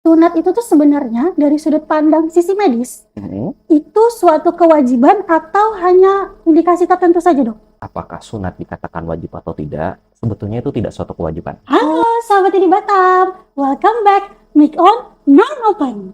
sunat itu tuh sebenarnya dari sudut pandang sisi medis, Mhm. itu suatu kewajiban atau hanya indikasi tertentu saja, Dok? Apakah sunat dikatakan wajib atau tidak? Sebetulnya itu tidak suatu kewajiban. Halo sahabat di Batam, welcome back, mic on, mind open.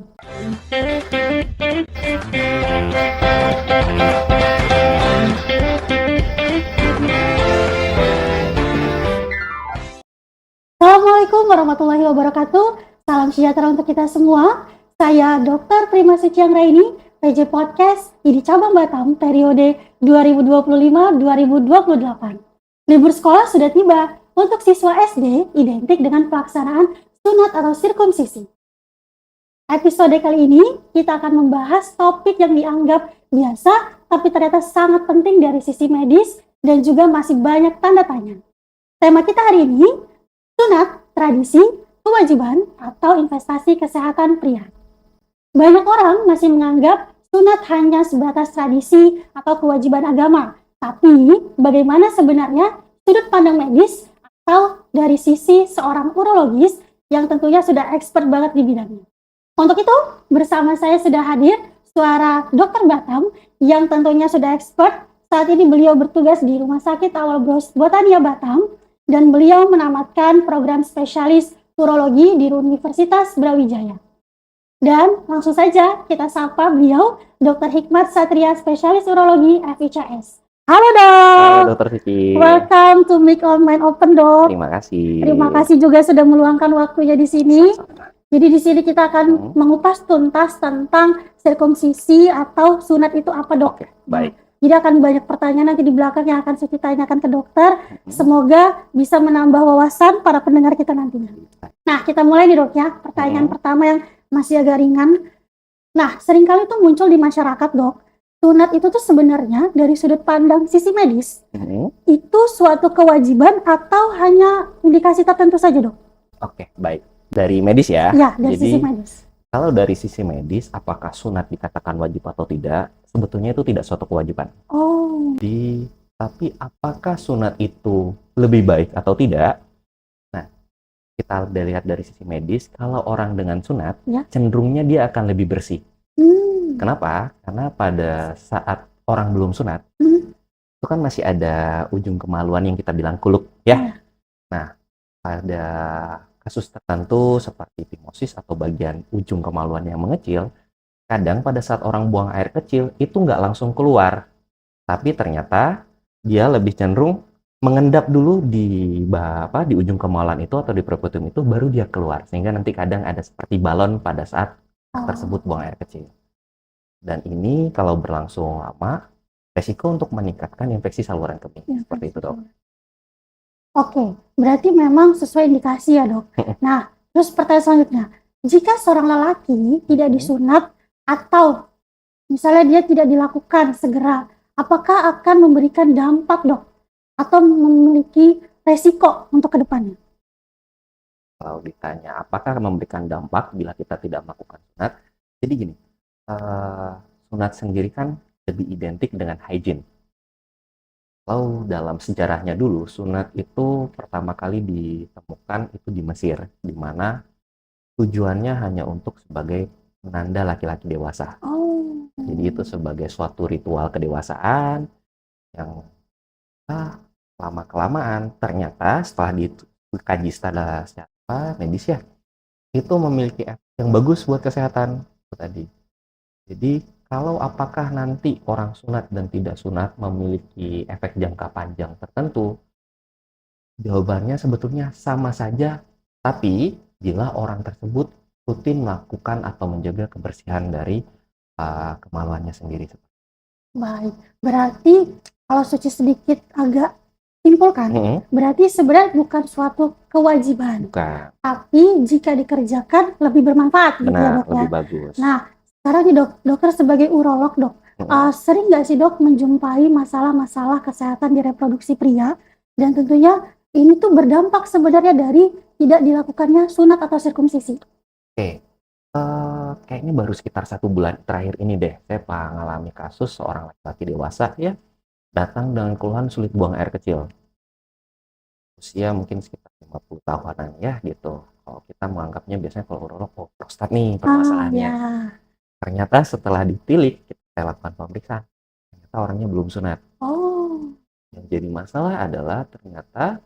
Assalamualaikum warahmatullahi wabarakatuh. Salam sejahtera untuk kita semua. Saya Dr. Prima Suci Anggraini, PJ Podcast di Cabang Batam periode 2025-2028. Libur sekolah sudah tiba. Untuk siswa SD identik dengan pelaksanaan sunat atau sirkumsisi. Episode kali ini kita akan membahas topik yang dianggap biasa tapi ternyata sangat penting dari sisi medis dan juga masih banyak tanda tanya. Tema kita hari ini, sunat, tradisi, kewajiban, atau investasi kesehatan pria. Banyak orang masih menganggap sunat hanya sebatas tradisi atau kewajiban agama. Tapi bagaimana sebenarnya sudut pandang medis atau dari sisi seorang urologis yang tentunya sudah expert banget di bidangnya. Untuk itu, bersama saya sudah hadir suara Dr. Batam yang tentunya sudah expert. Saat ini beliau bertugas di Rumah Sakit Awal Botania Batam dan beliau menamatkan program spesialis urologi di Universitas Brawijaya. Dan langsung saja kita sapa beliau, Dr. Hikmat Satria, spesialis urologi FICS. Halo Dok. Halo Dokter Vicky. Welcome to Mic on Mind Open Dok. Terima kasih. Terima kasih juga sudah meluangkan waktunya di sini. Sama-sama. Jadi di sini kita akan mengupas tuntas tentang sirkumsisi atau sunat itu apa Dok. Oke, baik. Jadi akan banyak pertanyaan nanti di belakang yang akan saya tanyakan ke dokter. Semoga bisa menambah wawasan para pendengar kita nantinya. Nah, kita mulai nih Dok ya. Pertanyaan pertama yang masih agak ringan. Nah, seringkali itu muncul di masyarakat Dok. Sunat itu tuh sebenarnya dari sudut pandang sisi medis. Itu suatu kewajiban atau hanya indikasi tertentu saja Dok? Oke, baik. Dari medis ya? Ya, dari Jadi, sisi medis. kalau dari sisi medis, apakah sunat dikatakan wajib atau tidak? Sebetulnya itu tidak suatu kewajiban. Oh, Tapi apakah sunat itu lebih baik atau tidak? Nah, kita lihat dari sisi medis, kalau orang dengan sunat, Ya. cenderungnya dia akan lebih bersih. Kenapa? Karena pada saat orang belum sunat, itu kan masih ada ujung kemaluan yang kita bilang kuluk, ya. Nah, pada kasus tertentu seperti fimosis atau bagian ujung kemaluan yang mengecil, kadang pada saat orang buang air kecil itu nggak langsung keluar, tapi ternyata dia lebih cenderung mengendap dulu di ujung kemaluan itu atau di perkutum itu, baru dia keluar, sehingga nanti kadang ada seperti balon pada saat tersebut buang air kecil. Dan ini kalau berlangsung lama, resiko untuk meningkatkan infeksi saluran kemih, seperti itu Dok. Oke, berarti memang sesuai indikasi ya Dok. Nah, terus pertanyaan selanjutnya, jika seorang lelaki tidak disunat atau misalnya dia tidak dilakukan segera, apakah akan memberikan dampak Dok? Atau memiliki resiko untuk kedepannya? Kalau ditanya apakah memberikan dampak bila kita tidak melakukan sunat, jadi gini, sunat sendiri kan lebih identik dengan hygiene. Kalau dalam sejarahnya dulu, sunat itu pertama kali ditemukan itu di Mesir, di mana tujuannya hanya untuk sebagai penanda laki-laki dewasa. Jadi itu sebagai suatu ritual kedewasaan yang lama-kelamaan ternyata setelah dikaji secara medis ya, itu memiliki efek yang bagus buat kesehatan itu tadi. Jadi kalau apakah nanti orang sunat dan tidak sunat memiliki efek jangka panjang tertentu, jawabannya sebetulnya sama saja, tapi bila orang tersebut rutin melakukan atau menjaga kebersihan dari kemaluannya sendiri. Baik, berarti kalau Suci sedikit agak simpulkan, berarti sebenarnya bukan suatu kewajiban. Bukan. Tapi jika dikerjakan lebih bermanfaat gitu ya Dok ya. Lebih bagus. Nah, sekarang nih dokter sebagai urolog Dok, sering nggak sih Dok menjumpai masalah-masalah kesehatan di reproduksi pria, dan tentunya ini tuh berdampak sebenarnya dari tidak dilakukannya sunat atau sirkumsisi? Oke, kayaknya baru sekitar 1 bulan terakhir ini deh, saya mengalami kasus seorang laki-laki dewasa ya, datang dengan keluhan sulit buang air kecil. Usia mungkin sekitar 50 tahunan ya gitu. kalau kita menganggapnya biasanya kalau urolog, oh prostat nih permasalahannya. ya. Ternyata setelah ditilik, kita lakukan pemeriksaan, ternyata orangnya belum sunat. Oh. Yang jadi masalah adalah ternyata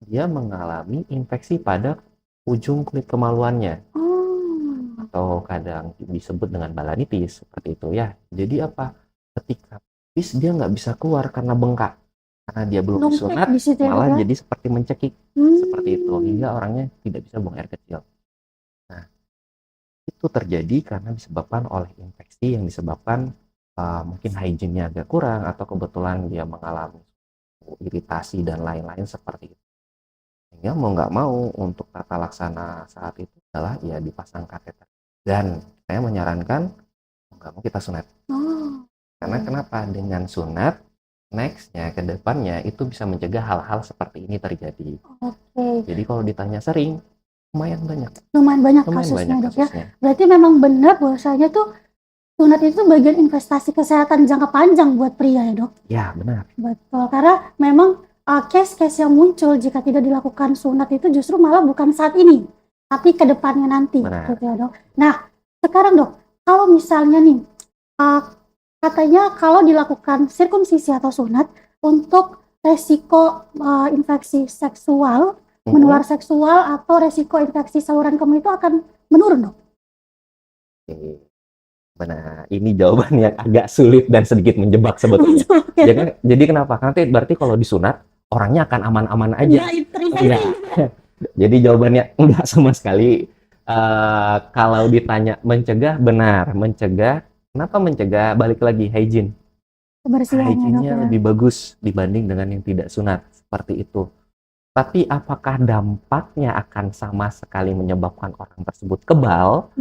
dia mengalami infeksi pada ujung kulit kemaluannya. Oh. Atau kadang disebut dengan balanitis, seperti itu ya. Jadi apa? Ketika pipis dia nggak bisa keluar karena bengkak. Karena dia belum Numpuk disunat, di situ ya, malah Dok, ya? jadi seperti mencekik. Seperti itu, hingga orangnya tidak bisa buang air kecil. Nah, itu terjadi karena disebabkan oleh infeksi yang disebabkan mungkin hygiene-nya agak kurang, atau kebetulan dia mengalami iritasi dan lain-lain seperti itu. Sehingga mau nggak mau untuk tata laksana saat itu adalah ya dipasang kateter. Dan saya menyarankan mau nggak mau kita sunat. Oh. Karena kenapa? Dengan sunat, next-nya ke depannya itu bisa mencegah hal-hal seperti ini terjadi. Oke. Jadi kalau ditanya sering, lumayan banyak. Lumayan banyak Lumayan kasusnya, banyak Dok, ya. kasusnya. Berarti memang benar bahwasanya tuh sunat itu bagian investasi kesehatan jangka panjang buat pria ya, Dok? Ya, benar. Betul, karena memang case-case yang muncul jika tidak dilakukan sunat itu justru malah bukan saat ini, tapi ke depannya nanti, Benar. gitu ya, Dok. Nah, sekarang, Dok, kalau misalnya nih, katanya kalau dilakukan sirkumsisi atau sunat untuk resiko infeksi seksual, menular seksual atau resiko infeksi saluran kemih itu akan menurun, Dok? Oke. Benar, ini jawaban yang agak sulit dan sedikit menjebak sebetulnya. Jadi kenapa? Nanti berarti kalau disunat, orangnya akan aman-aman aja. Enggak. Jadi jawabannya enggak sama sekali. Kalau ditanya mencegah, benar. Mencegah, kenapa mencegah? Balik lagi, hygiene. Kebersihannya, Dok, Hygiene-nya ya. lebih bagus dibanding dengan yang tidak sunat. Seperti itu. Tapi apakah dampaknya akan sama sekali menyebabkan orang tersebut kebal?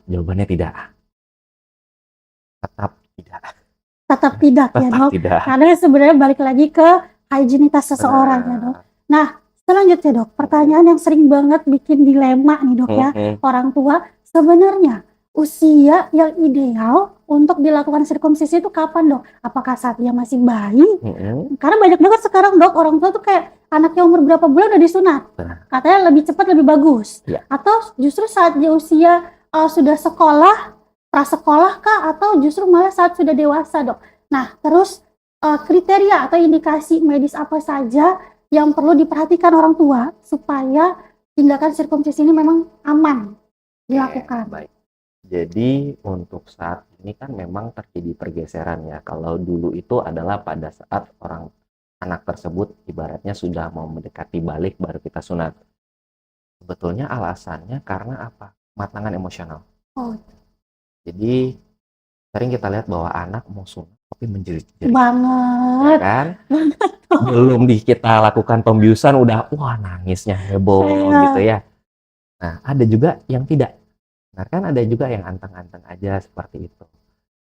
Jawabannya tidak. Tetap tidak. Tetap tidak ya, Tetap Dok. tidak. Karena sebenarnya balik lagi ke higienitas seseorang ya, Dok. Nah, selanjutnya, Dok, pertanyaan yang sering banget bikin dilema nih, Dok, ya. Orang tua, sebenarnya usia yang ideal untuk dilakukan sirkumsisi itu kapan, Dok? Apakah saat dia masih bayi? Karena banyak banget sekarang, Dok, orang tua tuh kayak anaknya umur berapa bulan udah disunat. Katanya lebih cepat, lebih bagus. Atau justru saat dia usia sudah sekolah, prasekolah kah, atau justru malah saat sudah dewasa, Dok? Nah, terus kriteria atau indikasi medis apa saja yang perlu diperhatikan orang tua supaya tindakan sirkumsisi ini memang aman dilakukan? Baik. Jadi untuk saat ini kan memang terjadi pergeseran ya. Kalau dulu itu adalah pada saat anak tersebut ibaratnya sudah mau mendekati balik baru kita sunat. Sebetulnya alasannya karena apa? Kematangan emosional. Jadi sering kita lihat bahwa anak mau sunat tapi menjerit-jerit. Banget. Ya kan? Belum kita lakukan pembiusan udah wah nangisnya heboh gitu ya. Nah, ada juga yang tidak. Nah, kan ada juga yang anteng-anteng aja seperti itu.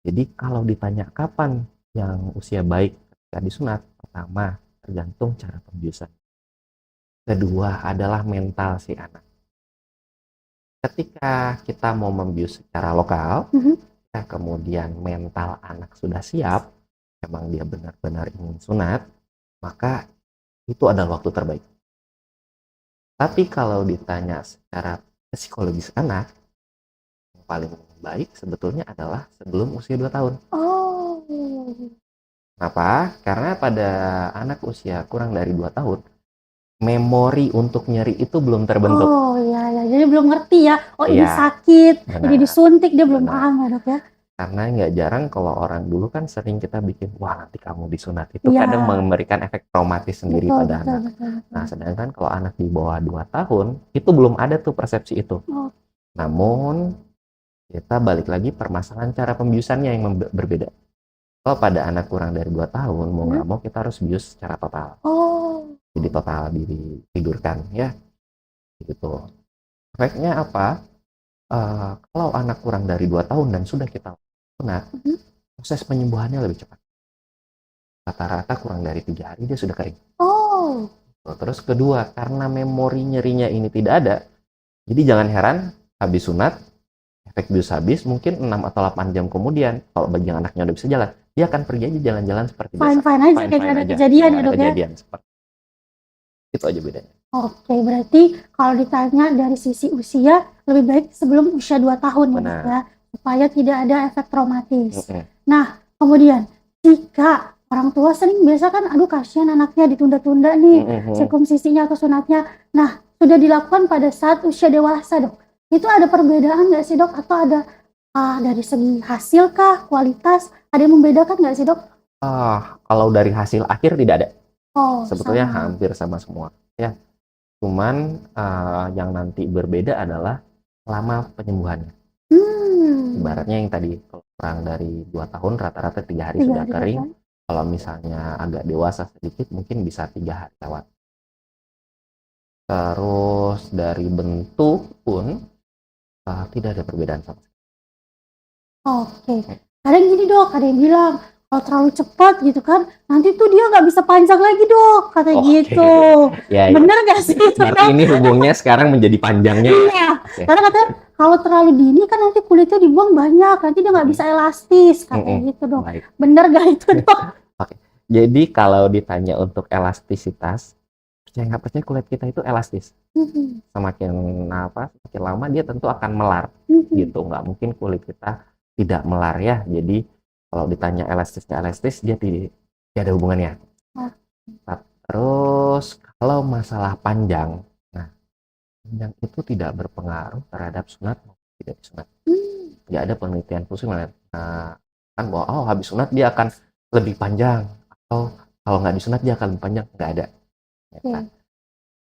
Jadi kalau ditanya kapan yang usia baik ketika disunat, pertama tergantung cara pembiusan. Kedua adalah mental si anak. Ketika kita mau membius secara lokal, kemudian mental anak sudah siap, memang dia benar-benar ingin sunat, maka itu adalah waktu terbaik. Tapi kalau ditanya secara psikologis anak, yang paling baik sebetulnya adalah sebelum usia 2 tahun. Kenapa? Karena pada anak usia kurang dari 2 tahun, memori untuk nyeri itu belum terbentuk. Oh iya, jadi belum ngerti ya. Oh ini sakit, jadi disuntik, dia belum paham ya, Dok, ya. Karena nggak jarang kalau orang dulu kan sering kita bikin, wah nanti kamu disunat. Itu kadang memberikan efek traumatis sendiri pada anak. Nah, sedangkan kalau anak di bawah 2 tahun, itu belum ada tuh persepsi itu. Namun, kita balik lagi permasalahan cara pembiusannya yang berbeda. Kalau pada anak kurang dari 2 tahun, mau nggak mau kita harus bius secara total. Jadi total ditidurkan ya. Gitu. Efeknya apa? Kalau anak kurang dari 2 tahun dan sudah kita sunat, proses penyembuhannya lebih cepat. Rata-rata kurang dari 3 hari dia sudah kering. Terus kedua, karena memori nyerinya ini tidak ada, jadi jangan heran habis sunat, efek bius habis mungkin 6 atau 8 jam kemudian, kalau bagi yang anaknya udah bisa jalan, dia akan pergi aja jalan-jalan seperti biasa. Fine aja, kayak nggak ada kejadian ya, Dok, ya? Seperti itu aja bedanya. Oke, berarti kalau ditanya dari sisi usia, lebih baik sebelum usia 2 tahun ya, Dok, Benar. ya, supaya tidak ada efek traumatis. Mm-mm. Nah, kemudian jika orang tua sering biasa kan, aduh kasihan anaknya ditunda-tunda nih Mm-mm. sirkumsisinya atau sunatnya. Nah, sudah dilakukan pada saat usia dewasa, Dok. Itu ada perbedaan nggak sih, Dok? Atau ada dari segi hasil kah, kualitas, ada yang membedakan nggak sih, Dok? Kalau dari hasil akhir tidak ada. Oh, Sebetulnya sama. hampir sama semua. Ya, cuman yang nanti berbeda adalah lama penyembuhannya. Ibaratnya yang tadi kurang dari 2 tahun rata-rata 3 hari 3 sudah hari kering. kan? Kalau misalnya agak dewasa sedikit mungkin bisa 3 hari lewat. Terus dari bentuk pun tidak ada perbedaan sama sekali. Oke. Kadang gini, Dok, ada yang bilang, kalau terlalu cepat gitu kan, nanti tuh dia nggak bisa panjang lagi, Dok, katanya Oke. gitu. Ya, Bener nggak sih itu, berarti Dok? ini hubungnya sekarang menjadi panjangnya ya. Iya. Oke. Karena katanya kalau terlalu dini kan nanti kulitnya dibuang banyak, nanti dia nggak bisa elastis, katanya gitu, Dok. Baik. Bener nggak itu, Dok? Oke. Jadi kalau ditanya untuk elastisitas, percaya nggak percaya kulit kita itu elastis. Semakin semakin lama dia tentu akan melar gitu. Nggak mungkin kulit kita tidak melar ya. Jadi kalau ditanya elastis, dia tidak ada hubungannya. Terus kalau masalah panjang, nah panjang itu tidak berpengaruh terhadap sunat maupun tidak disunat. Nggak ada penelitian khusus kan bahwa habis sunat dia akan lebih panjang atau kalau nggak disunat dia akan lebih panjang, nggak ada.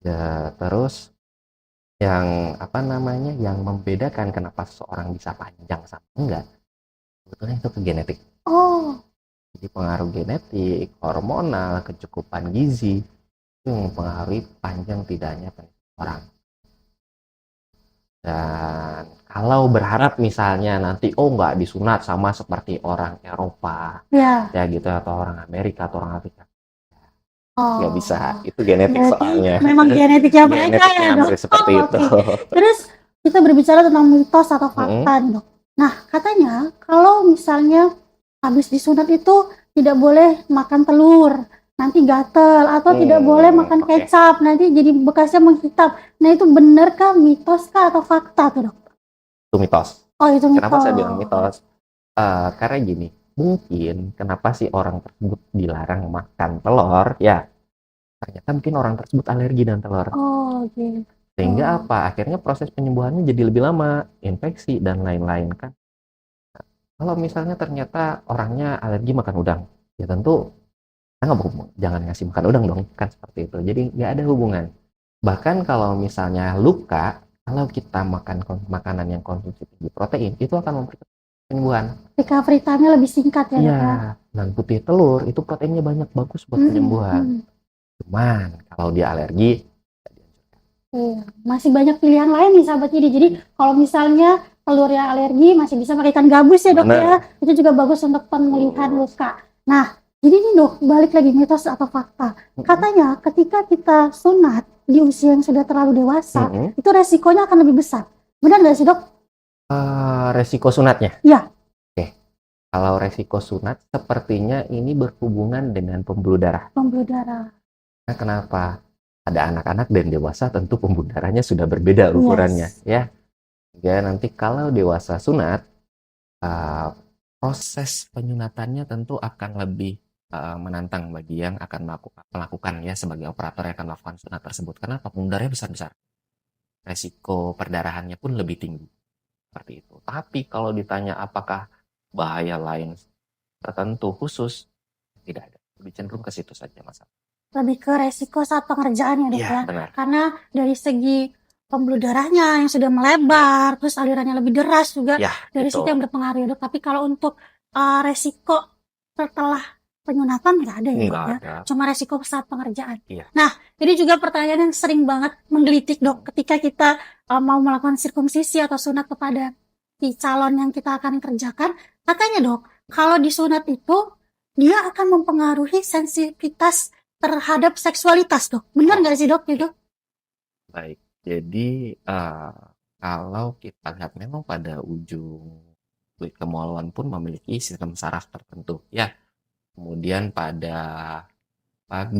Ya, terus yang yang membedakan kenapa seseorang bisa panjang sama enggak, sebetulnya itu ke genetik. Jadi pengaruh genetik, hormonal, kecukupan gizi itu yang mempengaruhi panjang tidaknya orang. Dan kalau berharap misalnya nanti nggak disunat sama seperti orang Eropa ya gitu atau orang Amerika atau orang Afrika, nggak bisa, itu genetik soalnya. Memang genetiknya mereka ya, Dok. Seperti itu. Terus kita berbicara tentang mitos atau fakta nih, Dok. Nah, katanya kalau misalnya habis disunat itu tidak boleh makan telur, nanti gatel, atau tidak boleh makan kecap, nanti jadi bekasnya menghitam. Nah, itu benarkah, mitos kah, atau fakta tuh, Dok? Itu mitos. Oh, itu mitos. Kenapa saya bilang mitos? Karena gini, mungkin kenapa sih orang tersebut dilarang makan telur, ya ternyata mungkin orang tersebut alergi dengan telur. Gitu. Sehingga akhirnya proses penyembuhannya jadi lebih lama, infeksi dan lain-lain kan. Kalau misalnya ternyata orangnya alergi makan udang, ya tentu kita jangan ngasih makan udang dong, kan seperti itu. Jadi nggak ada hubungan. Bahkan kalau misalnya luka, kalau kita makan makanan yang konsumsi tinggi protein, itu akan mempercepat penyembuhan. Recovery time-nya lebih singkat ya, Dok ya? Dan putih telur itu proteinnya banyak, bagus buat penyembuhan. Cuman kalau dia alergi, masih banyak pilihan lain nih sahabat ini. Jadi kalau misalnya telurnya alergi masih bisa pakai ikan gabus ya, Dok ya. Itu juga bagus untuk pemulihan luka. Nah, jadi nih, Dok, balik lagi mitos atau fakta. Katanya ketika kita sunat di usia yang sudah terlalu dewasa, itu resikonya akan lebih besar. Benar nggak sih, Dok? Resiko sunatnya? Iya. Oke. Kalau resiko sunat sepertinya ini berhubungan dengan pembuluh darah. Pembuluh darah. Nah, kenapa? Ada anak-anak dan dewasa tentu pembuluh darahnya sudah berbeda ukurannya, ya. Ya nanti kalau dewasa sunat, proses penyunatannya tentu akan lebih menantang bagi yang akan melakukan ya sebagai operator yang akan melakukan sunat tersebut. Kenapa? Pembuluh darahnya besar-besar. Resiko perdarahannya pun lebih tinggi. Seperti itu. Tapi kalau ditanya apakah bahaya lain tertentu khusus, tidak ada. Lebih cenderung ke situ saja masalah. Lebih ke resiko saat pengerjaan ya, Dok ya. Benar. Karena dari segi pembuluh darahnya yang sudah melebar, terus alirannya lebih deras juga, dari situ yang berpengaruh ya, Dok. Tapi kalau untuk resiko setelah penyunatan nggak ada ya, Dok ya. Cuma resiko saat pengerjaan. Nah, ini juga pertanyaan yang sering banget menggelitik, Dok, ketika kita mau melakukan sirkumsisi atau sunat kepada si calon yang kita akan kerjakan. Katanya, Dok, kalau disunat itu dia akan mempengaruhi sensitivitas terhadap seksualitas, Dok. Benar nggak sih, Dok, itu? Baik, jadi kalau kita lihat memang pada ujung kulit kemaluan pun memiliki sistem saraf tertentu, ya. Kemudian pada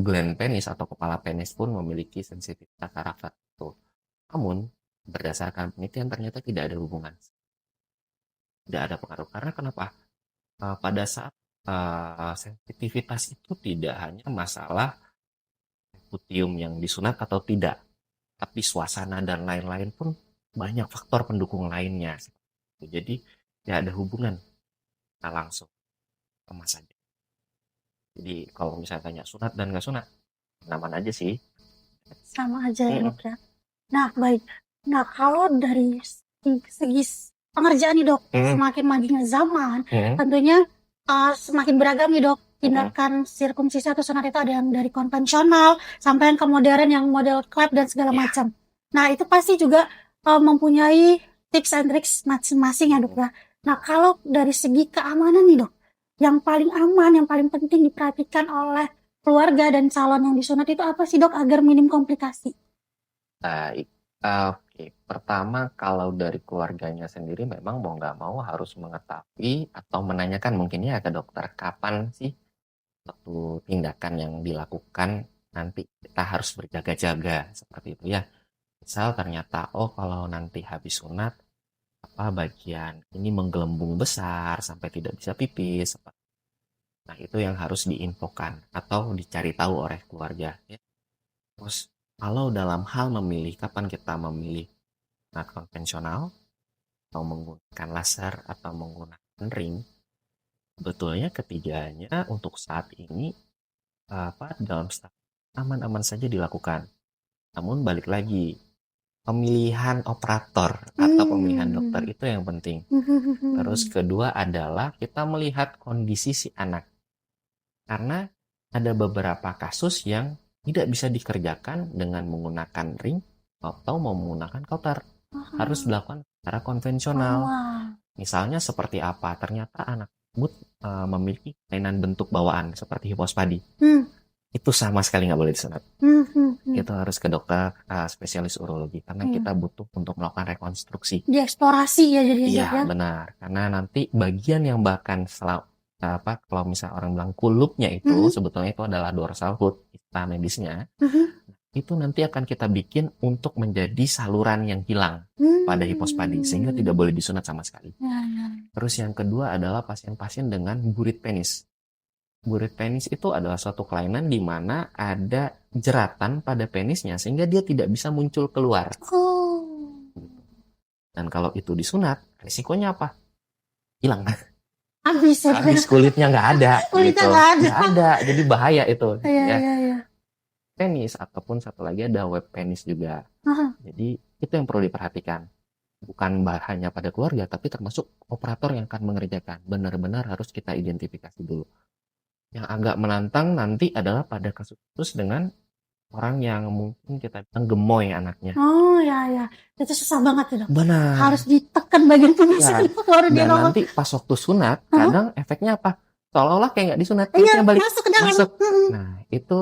gland penis atau kepala penis pun memiliki sensitivitas karakter itu. Namun, berdasarkan penelitian ternyata tidak ada hubungan, tidak ada pengaruh. Karena kenapa? Pada saat sensitivitas itu tidak hanya masalah putium yang disunat atau tidak, tapi suasana dan lain-lain pun banyak faktor pendukung lainnya. Jadi, tidak ada hubungan langsung sama saja. Jadi, kalau misalnya tanya sunat dan nggak sunat, aman aja sih. Sama aja ya dok ya. Nah baik, nah kalau dari segi pengerjaan nih dok, semakin majunya zaman, tentunya semakin beragam nih dok. Tindakan sirkumsisi atau sunat itu ada yang dari konvensional sampai yang ke modern yang model klep dan segala macam. Nah itu pasti juga mempunyai tips and tricks masing-masing ya dok ya. Nah kalau dari segi keamanan nih dok, yang paling aman, yang paling penting diperhatikan oleh keluarga dan calon yang disunat itu apa sih dok agar minim komplikasi? Baik, oke. Pertama, kalau dari keluarganya sendiri memang mau nggak mau harus mengetahui atau menanyakan mungkin ya ke dokter kapan sih suatu tindakan yang dilakukan nanti kita harus berjaga-jaga seperti itu ya. Misal ternyata kalau nanti habis sunat bagian ini menggelembung besar sampai tidak bisa pipis. Nah, itu yang harus diinfokan atau dicari tahu oleh keluarga ya. Terus kalau dalam hal memilih kapan kita memilih sunat konvensional atau menggunakan laser atau menggunakan ring, sebetulnya ketiganya untuk saat ini dalam status aman-aman saja dilakukan. Namun balik lagi, pemilihan operator atau pemilihan dokter itu yang penting. Terus kedua adalah kita melihat kondisi si anak. Karena ada beberapa kasus yang tidak bisa dikerjakan dengan menggunakan ring atau menggunakan kauter. Harus dilakukan secara konvensional. Misalnya seperti apa? Ternyata anak tersebut memiliki kelainan bentuk bawaan seperti hipospadi. Itu sama sekali nggak boleh disunat. Itu harus ke dokter spesialis urologi karena kita butuh untuk melakukan rekonstruksi. Dieksplorasi ya jadi Iya, benar. Karena nanti bagian yang bahkan kalau misalnya orang bilang kulupnya itu sebetulnya itu adalah dorsal hood, istilah medisnya. Itu nanti akan kita bikin untuk menjadi saluran yang hilang pada hipospadi sehingga tidak boleh disunat sama sekali. Terus yang kedua adalah pasien-pasien dengan burit penis. Burit penis itu adalah suatu kelainan di mana ada jeratan pada penisnya sehingga dia tidak bisa muncul keluar. Dan kalau itu disunat, risikonya apa? Hilang. Habis kulitnya nggak ada. Kulitnya gitu. nggak ada. Nggak ada, jadi bahaya itu. Iya. Penis ataupun satu lagi ada web penis juga. Jadi itu yang perlu diperhatikan. Bukan hanya pada keluarga, tapi termasuk operator yang akan mengerjakan. Benar-benar harus kita identifikasi dulu. Yang agak menantang nanti adalah pada kasus dengan orang yang mungkin kita bilang gemoy anaknya. Oh ya, itu susah banget ya dok. Benar. Harus ditekan bagian penisnya baru dia Dan nanti pas waktu sunat, kadang efeknya apa? Seolah-olah kayak nggak disunat, kulitnya balik masuk ke dalam. Nah, itu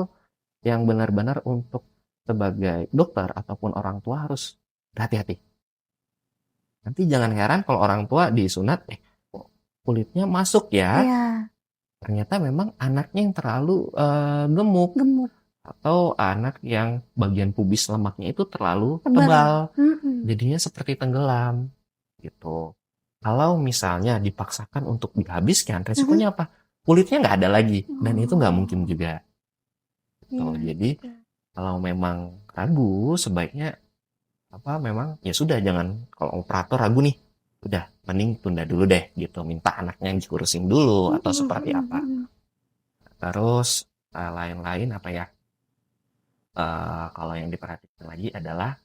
yang benar-benar untuk sebagai dokter ataupun orang tua harus hati-hati. Nanti jangan heran kalau orang tua disunat, kulitnya masuk ya. Ternyata memang anaknya yang terlalu gemuk. Atau anak yang bagian pubis lemaknya itu terlalu tebal. Jadinya seperti tenggelam. Gitu. Kalau misalnya dipaksakan untuk dihabiskan, resikonya apa? Kulitnya nggak ada lagi. Dan itu nggak mungkin juga. Jadi kalau memang ragu, sebaiknya memang ya sudah, jangan, kalau operator ragu nih, udah mending tunda dulu deh gitu, minta anaknya dikurusin dulu atau seperti apa. Terus lain-lain apa ya, kalau yang diperhatikan lagi adalah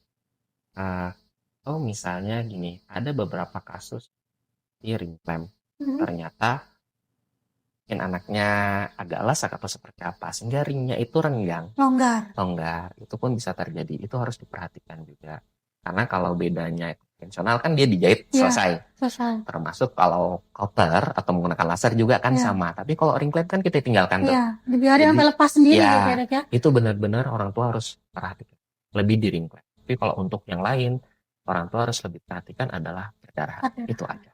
misalnya gini, ada beberapa kasus di ring clamp, ternyata mungkin anaknya agak lasak atau seperti apa sehingga ringnya itu longgar, itu pun bisa terjadi. Itu harus diperhatikan juga, karena kalau bedanya konvensional kan dia dijahit selesai. Termasuk kalau kauter atau menggunakan laser juga kan sama, tapi kalau ring clamp kan kita tinggalkan tuh, dibiarin sampai lepas sendiri ya. Itu benar-benar orang tua harus perhatikan lebih di ring clamp. Tapi kalau untuk yang lain, orang tua harus lebih perhatikan adalah perdarahan. Itu aja.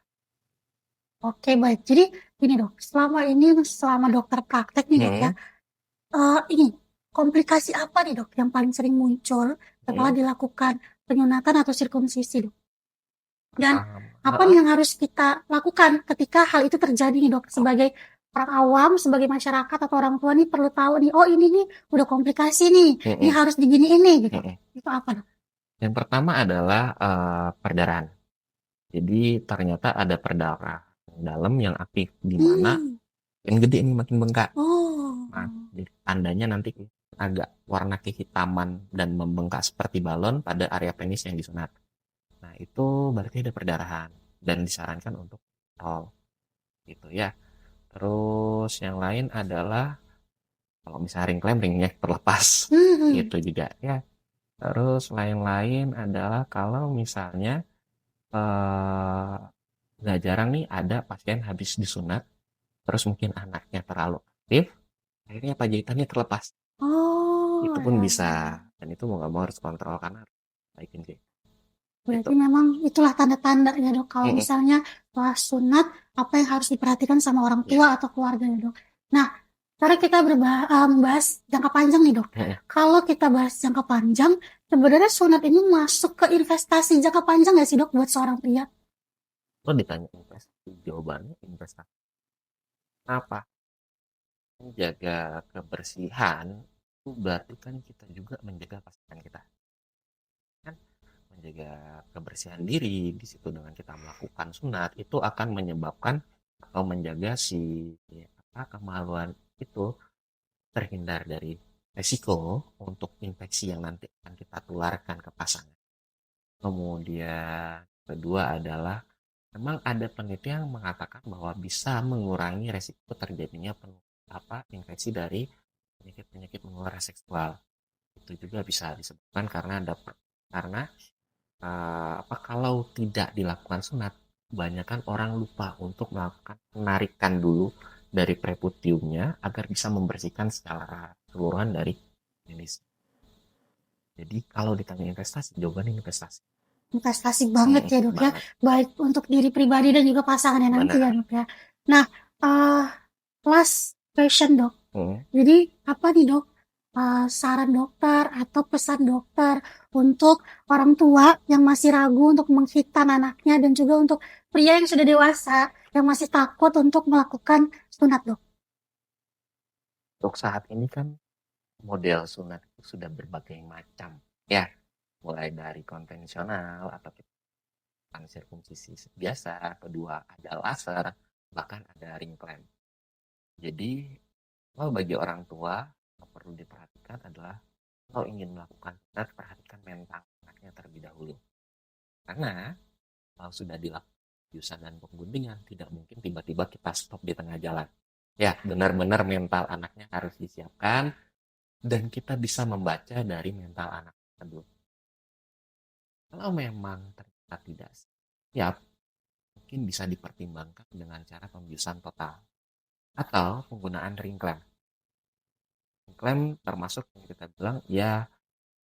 Oke, baik. Jadi gini dok, selama dokter praktek nih dok ya, ini komplikasi apa nih dok yang paling sering muncul setelah dilakukan penyunatan atau sirkumsisi dok? Dan apa nih yang harus kita lakukan ketika hal itu terjadi nih dok? Sebagai orang awam, sebagai masyarakat atau orang tua nih perlu tahu nih, oh ini nih udah komplikasi nih, ini harus diginiin nih gitu. Itu apa dok? Yang pertama adalah perdarahan. Jadi ternyata ada perdarahan dalam yang aktif, di mana makin gede nih, makin bengkak. Nah, jadi tandanya nanti agak warna kehitaman dan membengkak seperti balon pada area penis yang disunat. Nah, itu berarti ada perdarahan dan disarankan untuk kontrol. Gitu ya. Terus yang lain adalah kalau misalnya ring clamp, ringnya terlepas. Gitu juga ya. Terus lain-lain adalah kalau misalnya nggak jarang nih ada pasien habis disunat, terus mungkin anaknya terlalu aktif, akhirnya pajahitannya terlepas. Itu pun bisa, dan itu mau nggak mau harus kontrol karena harus baikin sih. Berarti memang itulah tanda-tanda ya dok, kalau misalnya setelah sunat, apa yang harus diperhatikan sama orang tua atau keluarga ya dok. Nah, sekarang kita membahas jangka panjang nih dok. Kalau kita bahas jangka panjang, sebenarnya sunat ini masuk ke investasi jangka panjang nggak sih dok buat seorang pria? Lo ditanya investasi, jawabannya investasi. Kenapa? Menjaga kebersihan itu berarti kan kita juga menjaga pasangan kita. Kan menjaga kebersihan diri di situ dengan kita melakukan sunat itu akan menyebabkan atau menjaga si kemaluan itu terhindar dari resiko untuk infeksi yang nanti akan kita tularkan ke pasangan. Kemudian kedua adalah memang ada penelitian yang mengatakan bahwa bisa mengurangi resiko terjadinya infeksi dari penyakit-penyakit menular seksual. Itu juga bisa disebabkan karena kalau tidak dilakukan sunat, kebanyakan orang lupa untuk melakukan penarikan dulu dari preputiumnya agar bisa membersihkan secara keseluruhan dari penis. Jadi kalau ditanya investasi, jawabannya investasi. Investasi banget ya dok ya, baik untuk diri pribadi dan juga pasangannya nanti ya dok ya. Nah, last question dok. Jadi apa nih dok saran dokter atau pesan dokter untuk orang tua yang masih ragu untuk menghitan anaknya dan juga untuk pria yang sudah dewasa yang masih takut untuk melakukan sunat dok? Untuk saat ini kan model sunat itu sudah berbagai macam ya, mulai dari konvensional atau sirkumsisi biasa, kedua ada laser, bahkan ada ring clamp. Jadi kalau bagi orang tua yang perlu diperhatikan adalah kalau ingin melakukan sunat, perhatikan mental anaknya terlebih dahulu. Karena kalau sudah dilakukan biusan dan pengguntingan, tidak mungkin tiba-tiba kita stop di tengah jalan. Ya, benar-benar mental anaknya harus disiapkan dan kita bisa membaca dari mental anak tersebut. Kalau memang ternyata tidak siap, mungkin bisa dipertimbangkan dengan cara pembiusan total atau penggunaan ring clamp. Ring clamp termasuk yang kita bilang ya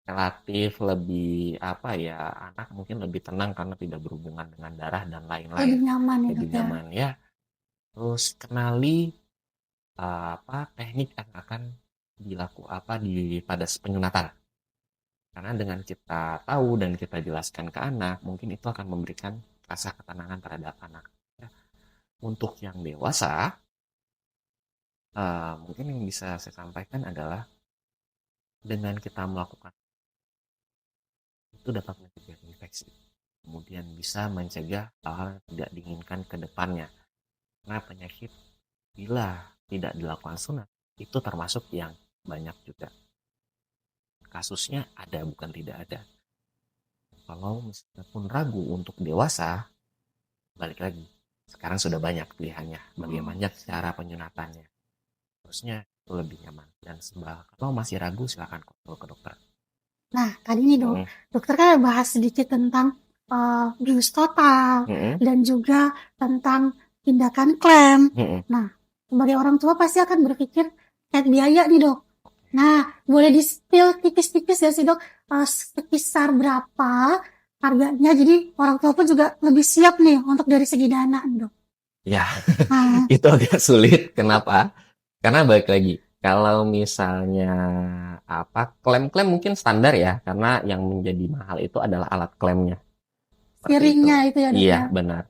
relatif lebih anak mungkin lebih tenang karena tidak berhubungan dengan darah dan lain-lain. Lebih nyaman ya lebih dok nyaman ya. Terus kenali teknik yang akan dilakukan pada penyunatan. Karena dengan kita tahu dan kita jelaskan ke anak, mungkin itu akan memberikan rasa ketenangan terhadap anak. Ya. Untuk yang dewasa, mungkin yang bisa saya sampaikan adalah dengan kita melakukan itu dapat mencegah infeksi. Kemudian bisa mencegah hal-hal yang tidak diinginkan ke depannya. Karena penyakit bila tidak dilakukan sunat, itu termasuk yang banyak juga. Kasusnya ada, bukan tidak ada. Kalau meskipun ragu untuk dewasa, balik lagi. Sekarang sudah banyak pilihannya. Bagaimana cara penyunatannya. Terusnya itu lebih nyaman. Dan kalau masih ragu, silakan konsul ke dokter. Nah, tadi nih dokter kan bahas sedikit tentang bius total dan juga tentang tindakan klaim. Nah, sebagai orang tua pasti akan berpikir kayak biaya nih dok. Nah, boleh di-spill tipis-tipis ya sih dok, sekitar berapa harganya, jadi orang tua pun juga lebih siap nih untuk dari segi dana dok. Ya, itu agak sulit. Kenapa? Karena balik lagi, Kalau misalnya klaim-klaim mungkin standar ya, karena yang menjadi mahal itu adalah alat klaimnya. Seperti itu. Siringnya itu ya, Dok, Iya, ya. benar.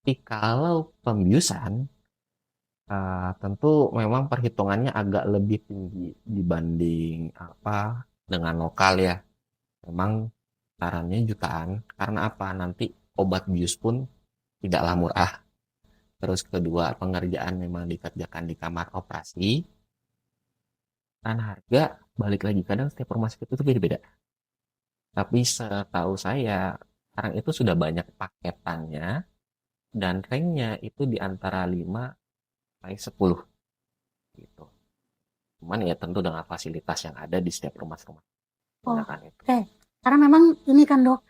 Tapi kalau pembiusan, tentu memang perhitungannya agak lebih tinggi dibanding dengan lokal ya. Memang sarannya jutaan. Karena apa? Nanti obat bius pun tidaklah murah. Terus kedua, pengerjaan memang dikerjakan di kamar operasi. Dan harga, balik lagi, kadang setiap rumah sakit itu beda-beda. Tapi setahu saya, sekarang itu sudah banyak paketannya, dan ranknya itu di antara 5 sampai 10 gitu. Cuman ya tentu dengan fasilitas yang ada di setiap rumah-rumah. Oh, Gunakan itu. Oke, karena memang ini kan, Dok,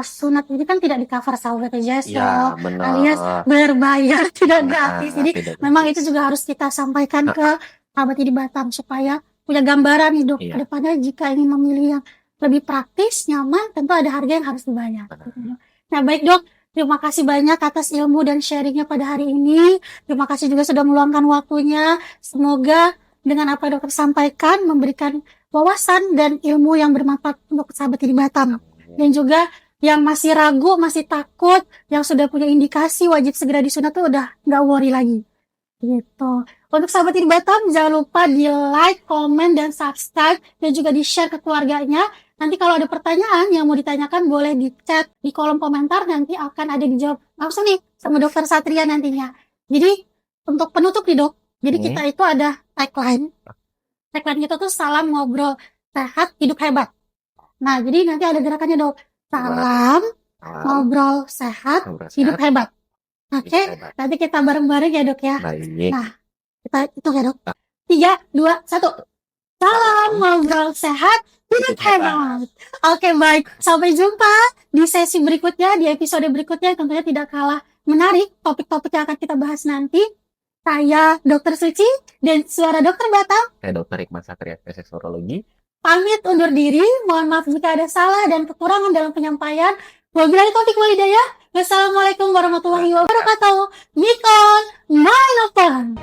sunat ini kan tidak di cover sama BPJS, Ya, Dok, benar. alias berbayar, tidak gratis. Jadi tidak memang gratis. itu juga harus kita sampaikan ke sahabat di Batam supaya punya gambaran nih, Dok, Iya. ke depannya jika ingin memilih yang lebih praktis, nyaman, tentu ada harga yang harus dibayar. Benar. Gitu, Dok. Nah, baik, Dok. Terima kasih banyak atas ilmu dan sharingnya pada hari ini. Terima kasih juga sudah meluangkan waktunya. Semoga dengan apa yang dokter sampaikan memberikan wawasan dan ilmu yang bermanfaat untuk sahabat di Batam. Dan juga yang masih ragu, masih takut, yang sudah punya indikasi wajib segera disunat tuh udah nggak worry lagi. Gitu. Untuk sahabat di Batam, jangan lupa di like, komen, dan subscribe, dan juga di share ke keluarganya. Nanti kalau ada pertanyaan yang mau ditanyakan, boleh di chat di kolom komentar, nanti akan ada dijawab langsung nih sama Dokter Satria nantinya. Jadi, untuk penutup nih, Dok, jadi kita itu ada tagline. Tagline kita tuh salam ngobrol sehat, hidup hebat. Nah, jadi nanti ada gerakannya, Dok. Salam ngobrol sehat, hidup hebat. Oke, nanti kita bareng-bareng ya, Dok, ya. Baik. Nah, kita hitung ya, Dok. 3, 2, 1. Salam ngobrol sehat, hidup hebat. Oke, baik. Sampai jumpa di sesi berikutnya, di episode berikutnya. Tentunya tidak kalah menarik topik-topik yang akan kita bahas nanti. Saya Dokter Suci dan Suara Dokter Batam. Saya Dr. Hikmat Satria, spesialis urologi. Pamit undur diri. Mohon maaf jika ada salah dan kekurangan dalam penyampaian. Wabillahi taufiq wal hidayah. Wassalamualaikum warahmatullahi wabarakatuh. Mikon, Mainopan.